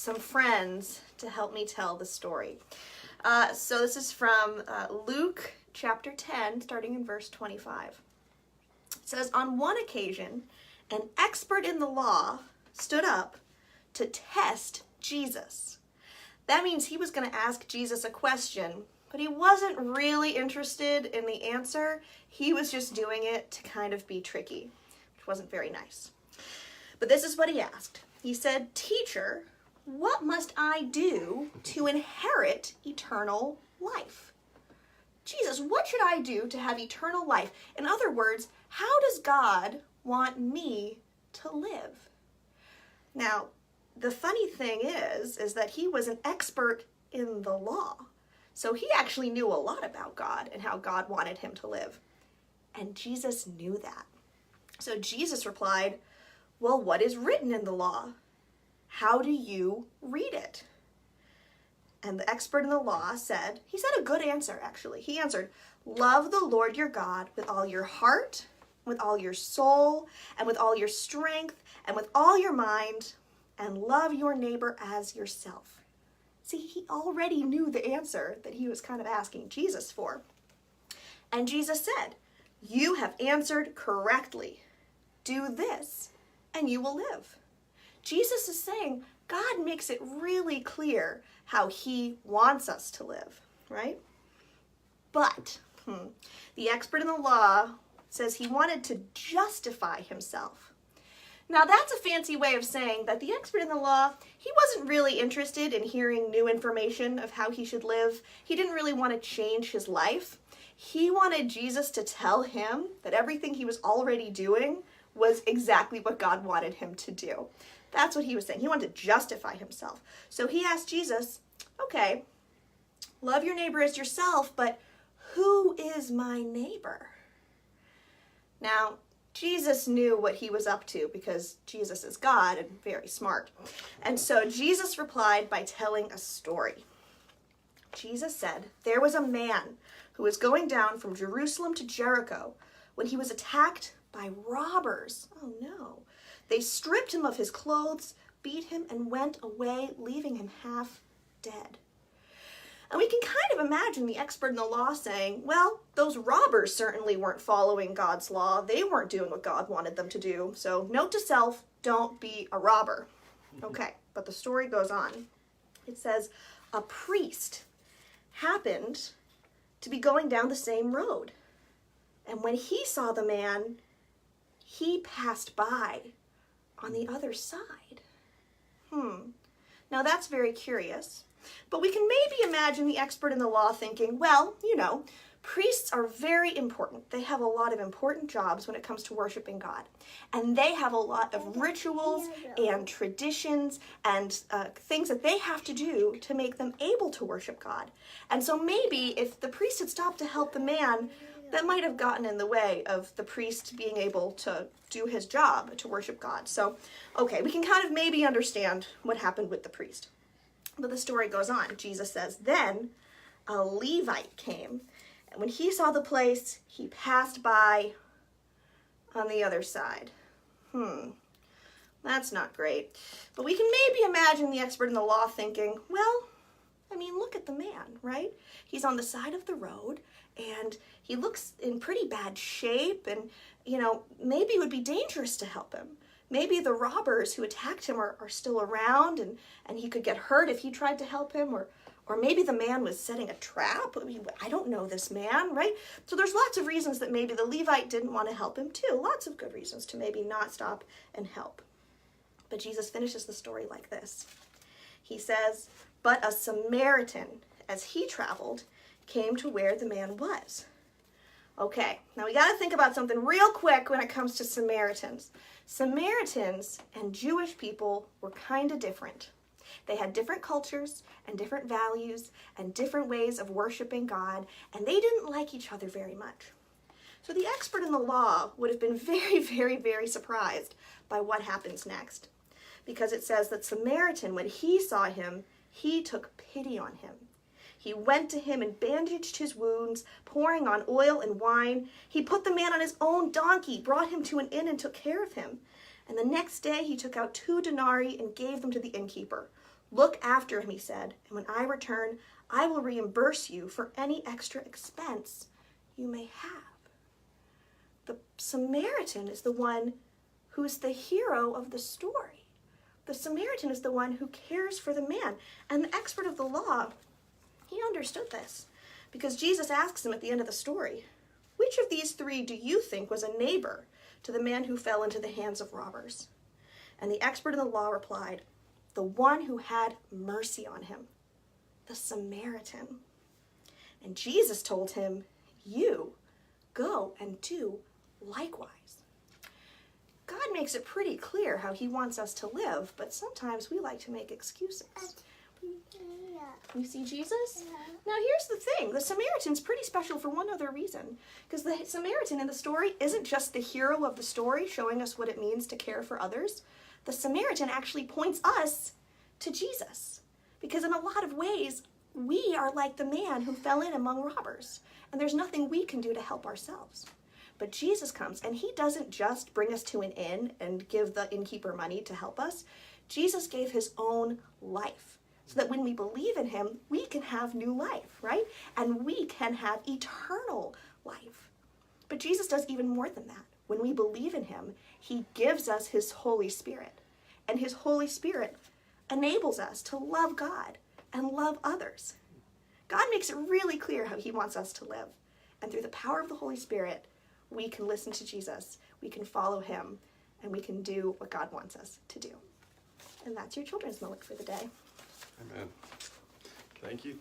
some friends to help me tell the story. So this is from Luke chapter 10, starting in verse 25. It says, on one occasion, an expert in the law stood up to test Jesus. That means he was going to ask Jesus a question, but he wasn't really interested in the answer. He was just doing it to kind of be tricky, which wasn't very nice. But this is what he asked. He said, "Teacher, what must I do to inherit eternal life?" Jesus, what should I do to have eternal life? In other words, how does God want me to live? Now, the funny thing is that he was an expert in the law. So he actually knew a lot about God and how God wanted him to live. And Jesus knew that. So Jesus replied, "Well, what is written in the law? How do you read it?" And the expert in the law said a good answer, actually. He answered, "Love the Lord your God with all your heart, with all your soul, and with all your strength, and with all your mind, and love your neighbor as yourself." See, he already knew the answer that he was kind of asking Jesus for. And Jesus said, "You have answered correctly. Do this, and you will live." Jesus is saying God makes it really clear how he wants us to live, right? But the expert in the law says he wanted to justify himself. Now that's a fancy way of saying that the expert in the law, he wasn't really interested in hearing new information of how he should live. He didn't really want to change his life. He wanted Jesus to tell him that everything he was already doing was exactly what God wanted him to do. That's what he was saying. He wanted to justify himself. So he asked Jesus, okay, love your neighbor as yourself, but who is my neighbor? Now, Jesus knew what he was up to because Jesus is God and very smart. And so Jesus replied by telling a story. Jesus said, "There was a man who was going down from Jerusalem to Jericho when he was attacked by robbers." Oh no. They stripped him of his clothes, beat him, and went away, leaving him half dead. And we can kind of imagine the expert in the law saying, well, those robbers certainly weren't following God's law. They weren't doing what God wanted them to do. So note to self, don't be a robber. Okay, but the story goes on. It says, a priest happened to be going down the same road. And when he saw the man, he passed by on the other side. Now that's very curious. But we can maybe imagine the expert in the law thinking, well, priests are very important. They have a lot of important jobs when it comes to worshiping God. And they have a lot of rituals and traditions and things that they have to do to make them able to worship God. And so maybe if the priest had stopped to help the man, that might have gotten in the way of the priest being able to do his job to worship God. So, okay, we can kind of maybe understand what happened with the priest. But the story goes on. Jesus says, then a Levite came, and when he saw the place, he passed by on the other side. That's not great. But we can maybe imagine the expert in the law thinking, well, look at the man, right? He's on the side of the road, and he looks in pretty bad shape, and, maybe it would be dangerous to help him. Maybe the robbers who attacked him are still around, and he could get hurt if he tried to help him, or maybe the man was setting a trap. I don't know this man, right? So there's lots of reasons that maybe the Levite didn't want to help him too. Lots of good reasons to maybe not stop and help. But Jesus finishes the story like this. He says, but a Samaritan, as he traveled, came to where the man was. Okay, now we got to think about something real quick when it comes to Samaritans. Samaritans and Jewish people were kind of different. They had different cultures and different values and different ways of worshiping God, and they didn't like each other very much. So the expert in the law would have been very, very, very surprised by what happens next. Because it says that Samaritan, when he saw him, he took pity on him. He went to him and bandaged his wounds, pouring on oil and wine. He put the man on his own donkey, brought him to an inn, and took care of him. And the next day he took out 2 denarii and gave them to the innkeeper. 'Look after him,' he said, 'and when I return, I will reimburse you for any extra expense you may have.'" The Samaritan is the one who is the hero of the story. The Samaritan is the one who cares for the man. And the expert of the law, he understood this, because Jesus asks him at the end of the story, "Which of these 3 do you think was a neighbor to the man who fell into the hands of robbers?" And the expert in the law replied, "The one who had mercy on him, the Samaritan." And Jesus told him, "You go and do likewise." God makes it pretty clear how he wants us to live, but sometimes we like to make excuses. You see Jesus? Now here's the thing. The Samaritan's pretty special for one other reason. Because the Samaritan in the story isn't just the hero of the story showing us what it means to care for others. The Samaritan actually points us to Jesus. Because in a lot of ways, we are like the man who fell in among robbers. And there's nothing we can do to help ourselves. But Jesus comes, and he doesn't just bring us to an inn and give the innkeeper money to help us. Jesus gave his own life, so that when we believe in him, we can have new life, right? And we can have eternal life. But Jesus does even more than that. When we believe in him, he gives us his Holy Spirit. And his Holy Spirit enables us to love God and love others. God makes it really clear how he wants us to live. And through the power of the Holy Spirit, we can listen to Jesus, we can follow him, and we can do what God wants us to do. And that's your children's moment for the day. Amen. Thank you.